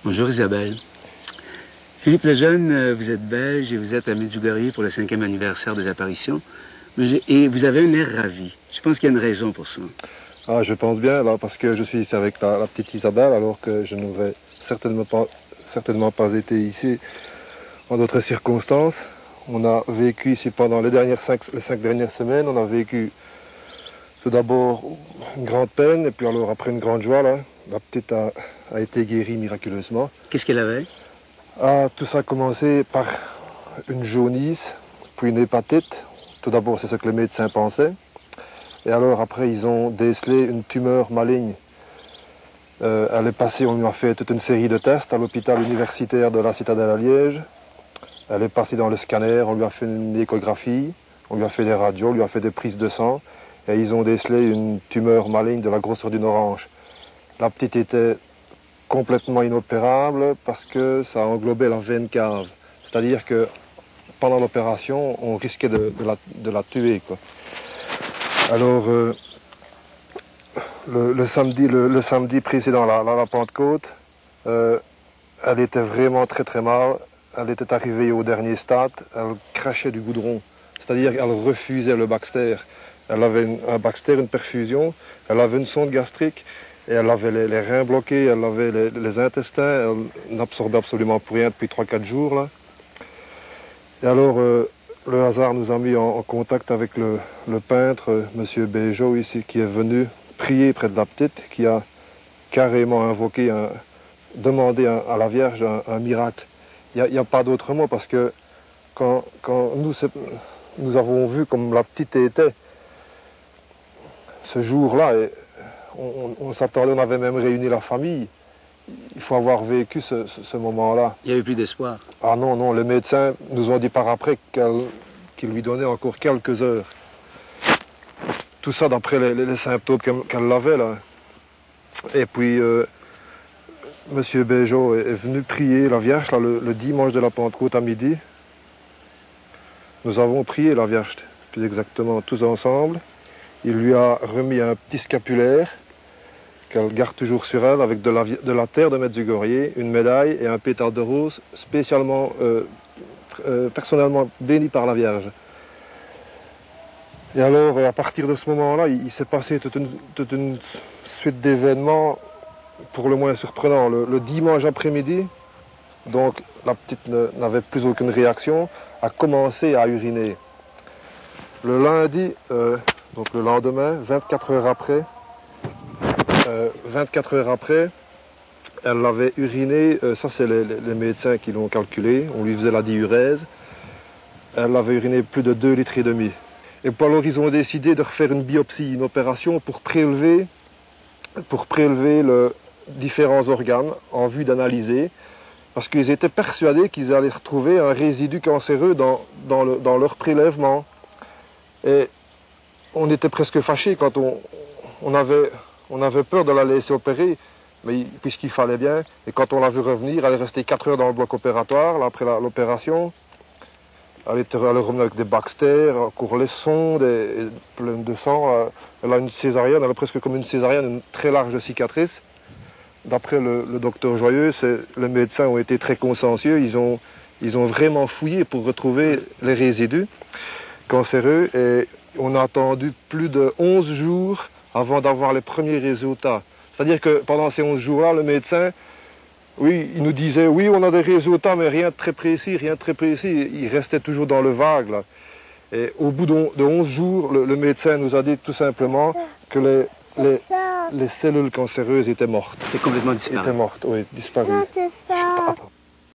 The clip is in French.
Bonjour Isabelle. Philippe Lejeune, vous êtes belge et vous êtes à Medjugorje pour le 5e anniversaire des apparitions. Et vous avez un air ravi. Je pense qu'il y a une raison pour ça. Ah, je pense bien, là, parce que je suis ici avec la petite Isabelle, alors que je n'aurais certainement pas été ici en d'autres circonstances. On a vécu ici pendant les 5 dernières semaines, on a vécu tout d'abord une grande peine, et puis alors après une grande joie, là, la petite a été guérie miraculeusement. Qu'est-ce qu'elle avait? Ah, tout ça a commencé par une jaunisse, puis une hépatite. Tout d'abord, c'est ce que les médecins pensaient. Et alors après, ils ont décelé une tumeur maligne. Elle est passée, on lui a fait toute une série de tests à l'hôpital universitaire de la Citadelle à Liège. Elle est passée dans le scanner, on lui a fait une échographie, on lui a fait des radios, on lui a fait des prises de sang. Et ils ont décelé une tumeur maligne de la grosseur d'une orange. La petite était complètement inopérable parce que ça englobait la veine cave. C'est-à-dire que pendant l'opération, on risquait de la tuer, quoi. Alors, le samedi précédent, la Pentecôte, elle était vraiment très très mal. Elle était arrivée au dernier stade, elle crachait du goudron. C'est-à-dire qu'elle refusait le Baxter. Elle avait un Baxter, une perfusion, elle avait une sonde gastrique, et elle avait les reins bloqués, elle avait les intestins, elle n'absorbait absolument plus rien depuis 3-4 jours, là. Et alors, le hasard nous a mis en contact avec le peintre, M. Béjot, ici, qui est venu prier près de la petite, qui a carrément demandé à la Vierge un miracle. Il n'y a pas d'autre mot, parce que quand nous avons vu comme la petite était ce jour-là, et on s'attendait, on avait même réuni la famille. Il faut avoir vécu ce moment-là. Il n'y avait plus d'espoir. Ah non, non, les médecins nous ont dit par après qu'ils lui donnaient encore quelques heures. Tout ça d'après les symptômes qu'elle avait, là. Et puis, M. Béjot est venu prier la Vierge là, le dimanche de la Pentecôte à midi. Nous avons prié la Vierge, plus exactement, tous ensemble. Il lui a remis un petit scapulaire qu'elle garde toujours sur elle avec de la terre de Medjugorje, une médaille et un pétale de rose spécialement, personnellement béni par la Vierge. Et alors, à partir de ce moment-là, il s'est passé toute une suite d'événements pour le moins surprenants. Le dimanche après-midi, donc la petite n'avait plus aucune réaction, a commencé à uriner. Le lundi, donc le lendemain, 24 heures après, elle avait uriné, ça c'est les médecins qui l'ont calculé, on lui faisait la diurèse, elle avait uriné plus de 2,5 litres. Et puis alors ils ont décidé de refaire une biopsie, une opération pour prélever différents organes en vue d'analyser, parce qu'ils étaient persuadés qu'ils allaient retrouver un résidu cancéreux dans leur prélèvement. Et on était presque fâchés quand on avait peur de la laisser opérer, mais puisqu'il fallait bien. Et quand on l'a vu revenir, elle est restée 4 heures dans le bloc opératoire, là, après l'opération. Elle revenait avec des Baxter, encore les sondes, et pleine de sang. Elle a une césarienne, elle a presque comme une césarienne, une très large cicatrice. D'après le docteur Joyeux, les médecins ont été très consciencieux. Ils ont vraiment fouillé pour retrouver les résidus cancéreux. Et on a attendu plus de 11 jours avant d'avoir les premiers résultats. C'est-à-dire que pendant ces 11 jours-là, le médecin, oui, il nous disait, oui, on a des résultats, mais rien de très précis, rien de très précis. Il restait toujours dans le vague, là. Et au bout de 11 jours, le médecin nous a dit tout simplement que les cellules cancéreuses étaient mortes. C'était complètement disparu. Étaient mortes, oui, disparues.